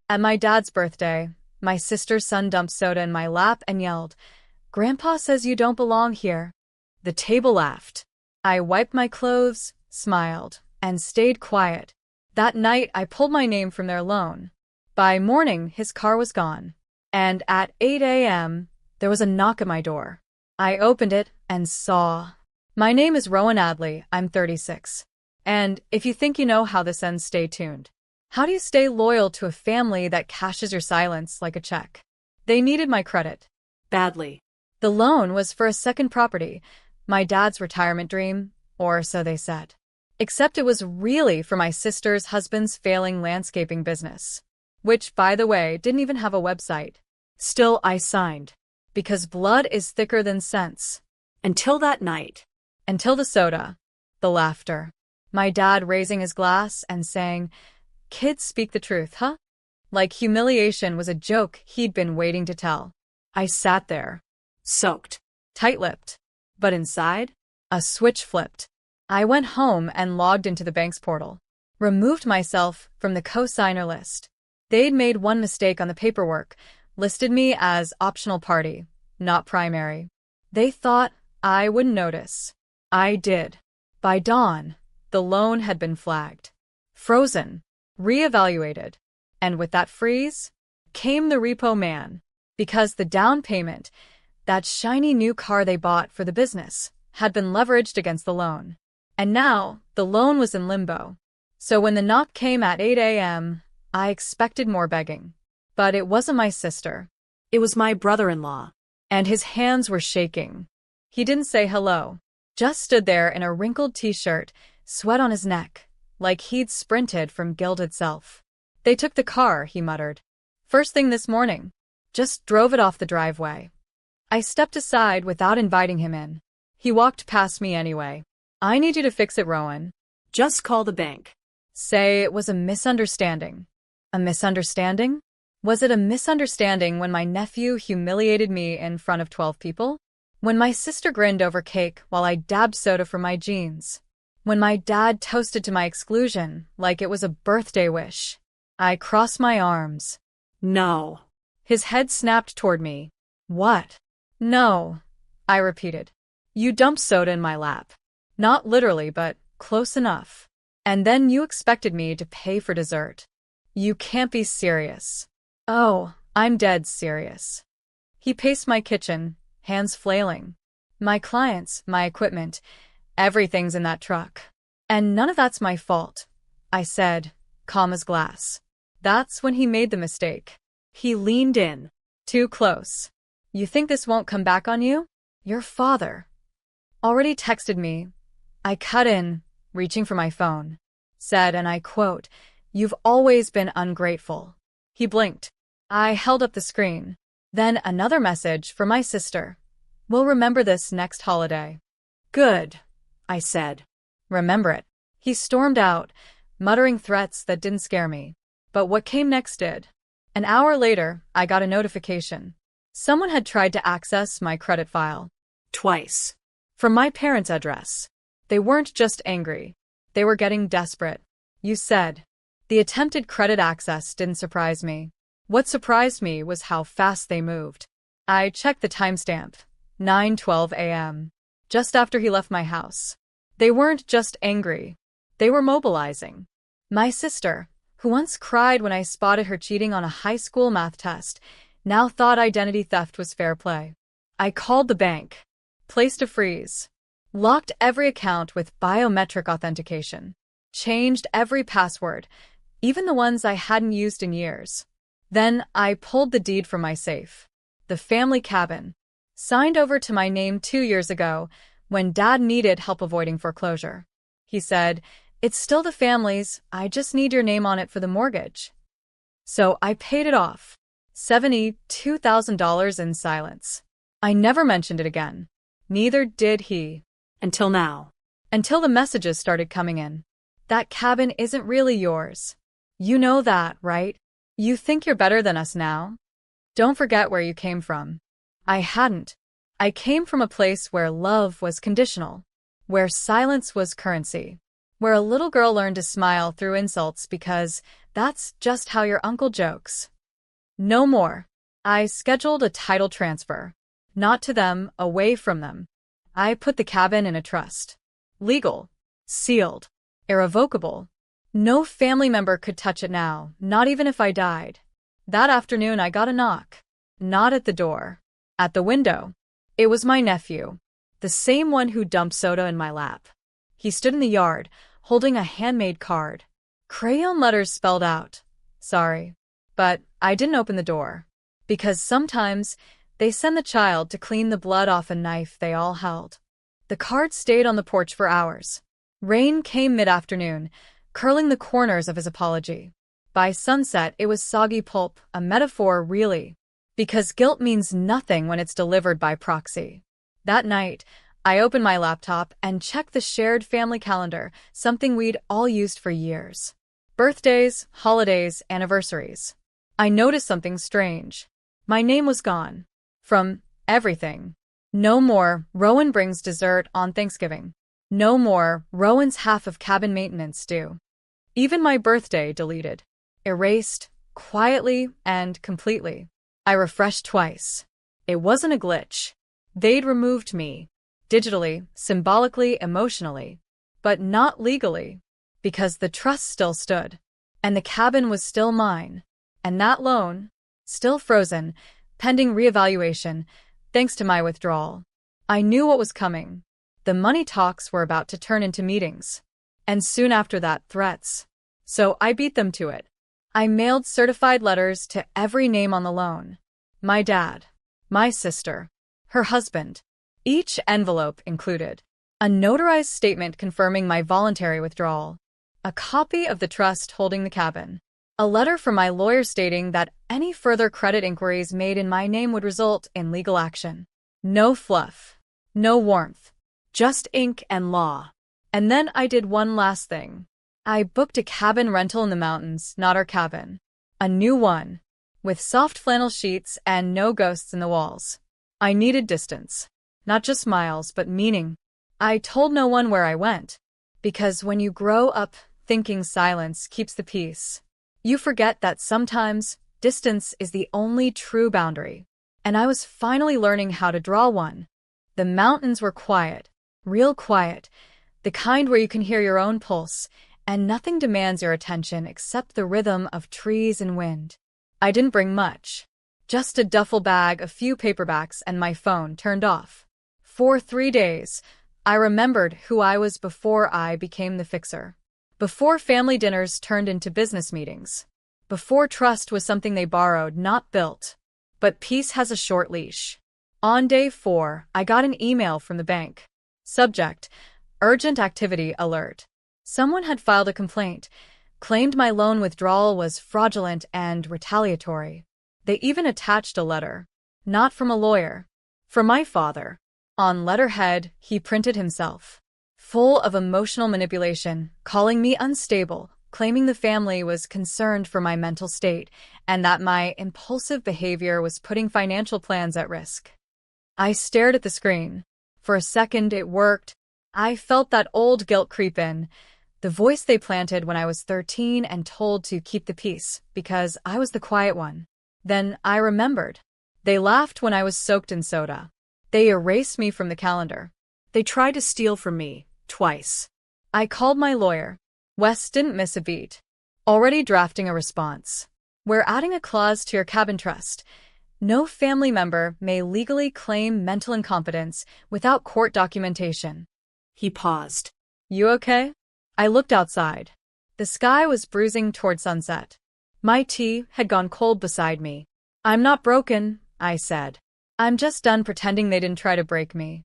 At my dad's birthday, my sister's son dumped soda in my lap and yelled, "Grandpa says you don't belong here." The table laughed. I wiped my clothes, smiled, and stayed quiet. That night, I pulled my name from their loan. By morning, his car was gone. And at 8 a.m., there was a knock at my door. I opened it and saw. My name is Rowan Adley. I'm 36. And if you think you know how this ends, stay tuned. How do you stay loyal to a family that cashes your silence like a check? They needed my credit. Badly. The loan was for a second property, my dad's retirement dream, or so they said. Except it was really for my sister's husband's failing landscaping business, which, by the way, didn't even have a website. Still, I signed, because blood is thicker than sense. Until that night. Until the soda, the laughter, my dad raising his glass and saying, "Kids speak the truth, huh?" Like humiliation was a joke he'd been waiting to tell. I sat there, soaked, tight-lipped. But inside, a switch flipped. I went home and logged into the bank's portal. Removed myself from the co-signer list. They'd made one mistake on the paperwork, listed me as optional party, not primary. They thought I wouldn't notice. I did. By dawn, the loan had been flagged, frozen, reevaluated. And with that freeze, came the repo man. Because the down payment, that shiny new car they bought for the business, had been leveraged against the loan. And now, the loan was in limbo. So when the knock came at 8 a.m., I expected more begging. But it wasn't my sister. It was my brother-in-law. And his hands were shaking. He didn't say hello. Just stood there in a wrinkled t-shirt, sweat on his neck, like he'd sprinted from guilt itself. "They took the car," he muttered. "First thing this morning. Just drove it off the driveway." I stepped aside without inviting him in. He walked past me anyway. "I need you to fix it, Rowan. Just call the bank. Say it was a misunderstanding." A misunderstanding? Was it a misunderstanding when my nephew humiliated me in front of 12 people? When my sister grinned over cake while I dabbed soda from my jeans? When my dad toasted to my exclusion like it was a birthday wish? I crossed my arms. "No." His head snapped toward me. "What?" "No," I repeated. "You dumped soda in my lap. Not literally, but close enough. And then you expected me to pay for dessert. You can't be serious." "Oh, I'm dead serious." He paced my kitchen, hands flailing. "My clients, my equipment, everything's in that truck. And none of that's my fault," I said, calm as glass. That's when he made the mistake. He leaned in. Too close. "You think this won't come back on you? Your father already texted me." I cut in, reaching for my phone. Said, and I quote, "You've always been ungrateful." He blinked. I held up the screen. Then another message from my sister. "We'll remember this next holiday." "Good," I said. "Remember it." He stormed out, muttering threats that didn't scare me. But what came next did. An hour later, I got a notification. Someone had tried to access my credit file. Twice. From my parents' address. They weren't just angry. They were getting desperate. You said. The attempted credit access didn't surprise me. What surprised me was how fast they moved. I checked the timestamp. 9:12 a.m. Just after he left my house. They weren't just angry. They were mobilizing. My sister, who once cried when I spotted her cheating on a high school math test, now thought identity theft was fair play. I called the bank. Placed a freeze. Locked every account with biometric authentication. Changed every password, even the ones I hadn't used in years. Then I pulled the deed from my safe. The family cabin. Signed over to my name 2 years ago when Dad needed help avoiding foreclosure. He said, "It's still the family's, I just need your name on it for the mortgage." So I paid it off. $72,000 in silence. I never mentioned it again. Neither did he. Until now. Until the messages started coming in. "That cabin isn't really yours. You know that, right? You think you're better than us now? Don't forget where you came from." I hadn't. I came from a place where love was conditional, where silence was currency, where a little girl learned to smile through insults because That's just how your uncle jokes. No more. I scheduled a title transfer. Not to them, away from them. I put the cabin in a trust. Legal. Sealed. Irrevocable. No family member could touch it now, not even if I died. That afternoon I got a knock. Not at the door. At the window. It was my nephew. The same one who dumped soda in my lap. He stood in the yard, holding a handmade card. Crayon letters spelled out, "Sorry." But I didn't open the door. Because sometimes they send the child to clean the blood off a knife they all held. The card stayed on the porch for hours. Rain came mid-afternoon, curling the corners of his apology. By sunset, it was soggy pulp, a metaphor really. Because guilt means nothing when it's delivered by proxy. That night, I opened my laptop and checked the shared family calendar, something we'd all used for years. Birthdays, holidays, anniversaries. I noticed something strange. My name was gone. From everything. No more, Rowan brings dessert on Thanksgiving. No more, Rowan's half of cabin maintenance due. Even my birthday deleted. Erased, quietly and completely. I refreshed twice. It wasn't a glitch. They'd removed me. Digitally, symbolically, emotionally. But not legally. Because the trust still stood. And the cabin was still mine. And that loan, still frozen, pending reevaluation, thanks to my withdrawal. I knew what was coming. The money talks were about to turn into meetings. And soon after that, threats. So I beat them to it. I mailed certified letters to every name on the loan. My dad. My sister. Her husband. Each envelope included a notarized statement confirming my voluntary withdrawal. A copy of the trust holding the cabin. A letter from my lawyer stating that any further credit inquiries made in my name would result in legal action. No fluff. No warmth. Just ink and law. And then I did one last thing. I booked a cabin rental in the mountains, not our cabin. A new one. With soft flannel sheets and no ghosts in the walls. I needed distance. Not just miles, but meaning. I told no one where I went. Because when you grow up thinking silence keeps the peace, you forget that sometimes distance is the only true boundary. And I was finally learning how to draw one. The mountains were quiet. Real quiet. The kind where you can hear your own pulse, and nothing demands your attention except the rhythm of trees and wind. I didn't bring much. Just a duffel bag, a few paperbacks, and my phone turned off. For 3 days, I remembered who I was before I became the fixer. Before family dinners turned into business meetings. Before trust was something they borrowed, not built. But peace has a short leash. On day 4, I got an email from the bank. Subject: Urgent Activity Alert. Someone had filed a complaint, claimed my loan withdrawal was fraudulent and retaliatory. They even attached a letter. Not from a lawyer. From my father. On letterhead he printed himself. Full of emotional manipulation, calling me unstable, claiming the family was concerned for my mental state, and that my impulsive behavior was putting financial plans at risk. I stared at the screen. For a second it worked. I felt that old guilt creep in. The voice they planted when I was 13 and told to keep the peace, because I was the quiet one. Then I remembered. They laughed when I was soaked in soda. They erased me from the calendar. They tried to steal from me, twice. I called my lawyer. Wes didn't miss a beat. Already drafting a response. We're adding a clause to your cabin trust. No family member may legally claim mental incompetence without court documentation. He paused. You okay? I looked outside. The sky was bruising toward sunset. My tea had gone cold beside me. I'm not broken, I said. I'm just done pretending they didn't try to break me.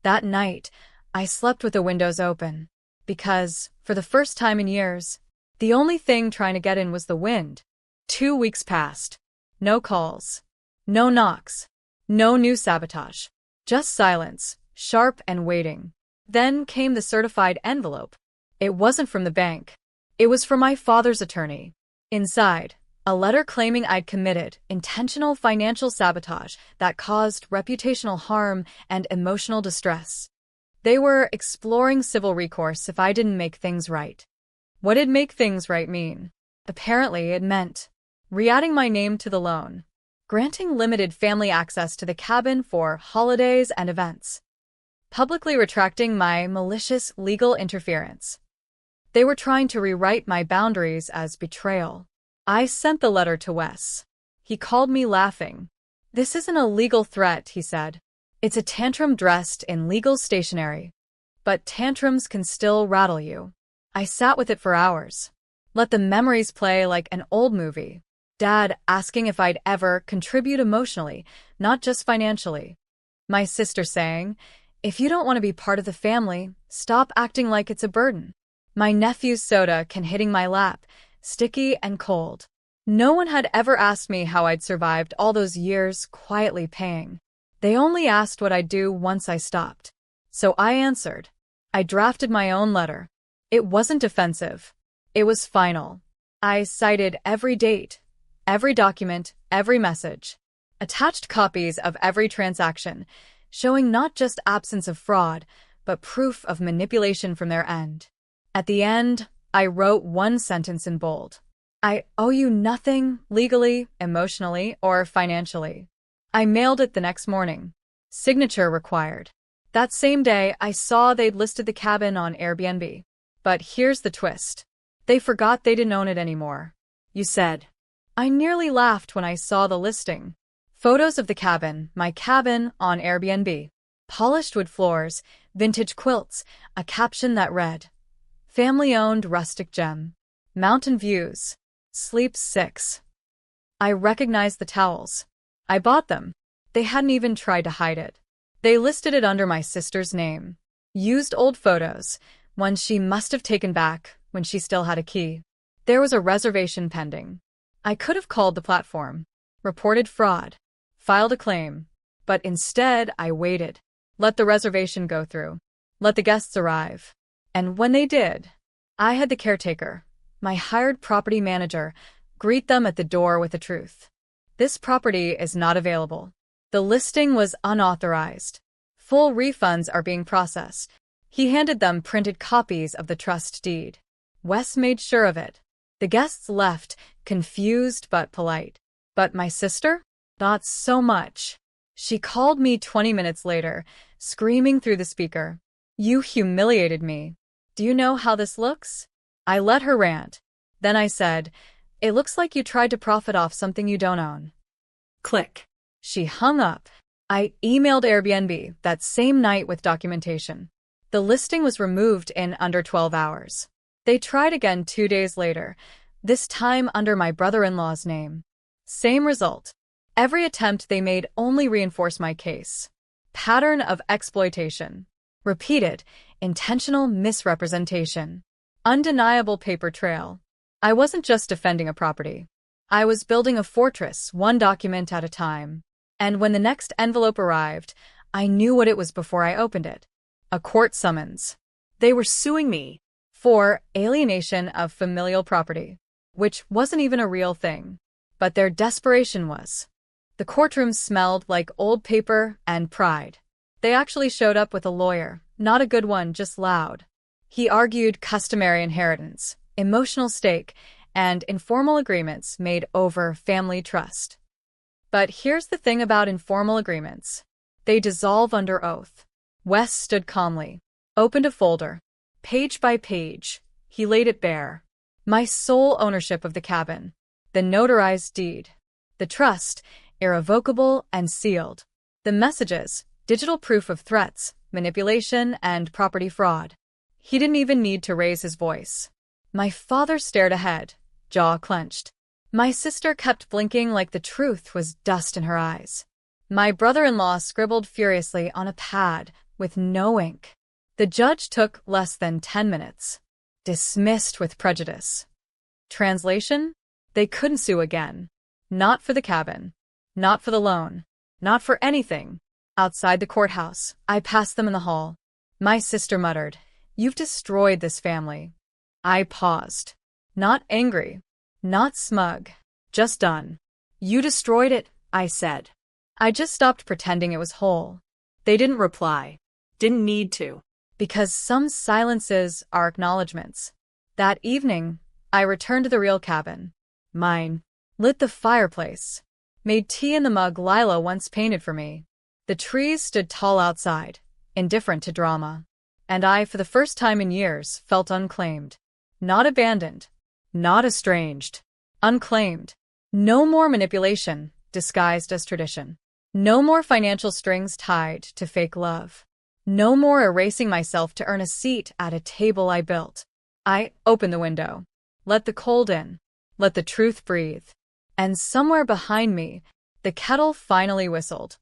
That night, I slept with the windows open. Because, for the first time in years, the only thing trying to get in was the wind. 2 weeks passed. No calls. No knocks. No new sabotage. Just silence, sharp and waiting. Then came the certified envelope. It wasn't from the bank. It was from my father's attorney. Inside, a letter claiming I'd committed intentional financial sabotage that caused reputational harm and emotional distress. They were exploring civil recourse if I didn't make things right. What did make things right mean? Apparently, it meant re-adding my name to the loan, granting limited family access to the cabin for holidays and events, publicly retracting my malicious legal interference. They were trying to rewrite my boundaries as betrayal. I sent the letter to Wes. He called me laughing. "This isn't a legal threat," he said. "It's a tantrum dressed in legal stationery. But tantrums can still rattle you." I sat with it for hours. Let the memories play like an old movie. Dad asking if I'd ever contribute emotionally, not just financially. My sister saying, "If you don't want to be part of the family, stop acting like it's a burden." My nephew's soda can hitting my lap, sticky and cold. No one had ever asked me how I'd survived all those years quietly paying. They only asked what I'd do once I stopped. So I answered. I drafted my own letter. It wasn't defensive. It was final. I cited every date, every document, every message. Attached copies of every transaction, showing not just absence of fraud, but proof of manipulation from their end. At the end, I wrote one sentence in bold. I owe you nothing legally, emotionally, or financially. I mailed it the next morning. Signature required. That same day, I saw they'd listed the cabin on Airbnb. But here's the twist. They forgot they didn't own it anymore. You said. I nearly laughed when I saw the listing. Photos of the cabin, my cabin on Airbnb. Polished wood floors, vintage quilts, a caption that read, "Family-owned rustic gem. Mountain views. Sleeps 6. I recognized the towels. I bought them. They hadn't even tried to hide it. They listed it under my sister's name. Used old photos, ones she must have taken back when she still had a key. There was a reservation pending. I could have called the platform, reported fraud, filed a claim, but instead I waited. Let the reservation go through. Let the guests arrive. And when they did, I had the caretaker, my hired property manager, greet them at the door with the truth. This property is not available. The listing was unauthorized. Full refunds are being processed. He handed them printed copies of the trust deed. Wes made sure of it. The guests left, confused but polite. But my sister? Not so much. She called me 20 minutes later, screaming through the speaker. "You humiliated me. Do you know how this looks?" I let her rant. Then I said, "It looks like you tried to profit off something you don't own." Click. She hung up. I emailed Airbnb that same night with documentation. The listing was removed in under 12 hours. They tried again 2 days later, this time under my brother-in-law's name. Same result. Every attempt they made only reinforced my case. Pattern of exploitation. Repeated, intentional misrepresentation. Undeniable paper trail. I wasn't just defending a property. I was building a fortress, one document at a time. And when the next envelope arrived, I knew what it was before I opened it. A court summons. They were suing me for alienation of familial property, which wasn't even a real thing. But their desperation was. The courtroom smelled like old paper and pride. They actually showed up with a lawyer, not a good one, just loud. He argued customary inheritance, emotional stake, and informal agreements made over family trust. But here's the thing about informal agreements. They dissolve under oath. Wes stood calmly, opened a folder. Page by page, he laid it bare. My sole ownership of the cabin. The notarized deed. The trust, irrevocable and sealed. The messages, digital proof of threats, manipulation, and property fraud. He didn't even need to raise his voice. My father stared ahead, jaw clenched. My sister kept blinking like the truth was dust in her eyes. My brother-in-law scribbled furiously on a pad with no ink. The judge took less than 10 minutes. Dismissed with prejudice. Translation? They couldn't sue again. Not for the cabin. Not for the loan. Not for anything. Outside the courthouse, I passed them in the hall. My sister muttered, "You've destroyed this family." I paused. Not angry. Not smug. Just done. "You destroyed it," I said. I just stopped pretending it was whole. They didn't reply. Didn't need to. Because some silences are acknowledgments. That evening, I returned to the real cabin. Mine. Lit the fireplace. Made tea in the mug Lila once painted for me. The trees stood tall outside, indifferent to drama. And I, for the first time in years, felt unclaimed. Not abandoned. Not estranged. Unclaimed. No more manipulation, disguised as tradition. No more financial strings tied to fake love. No more erasing myself to earn a seat at a table I built. I opened the window. Let the cold in. Let the truth breathe. And somewhere behind me, the kettle finally whistled.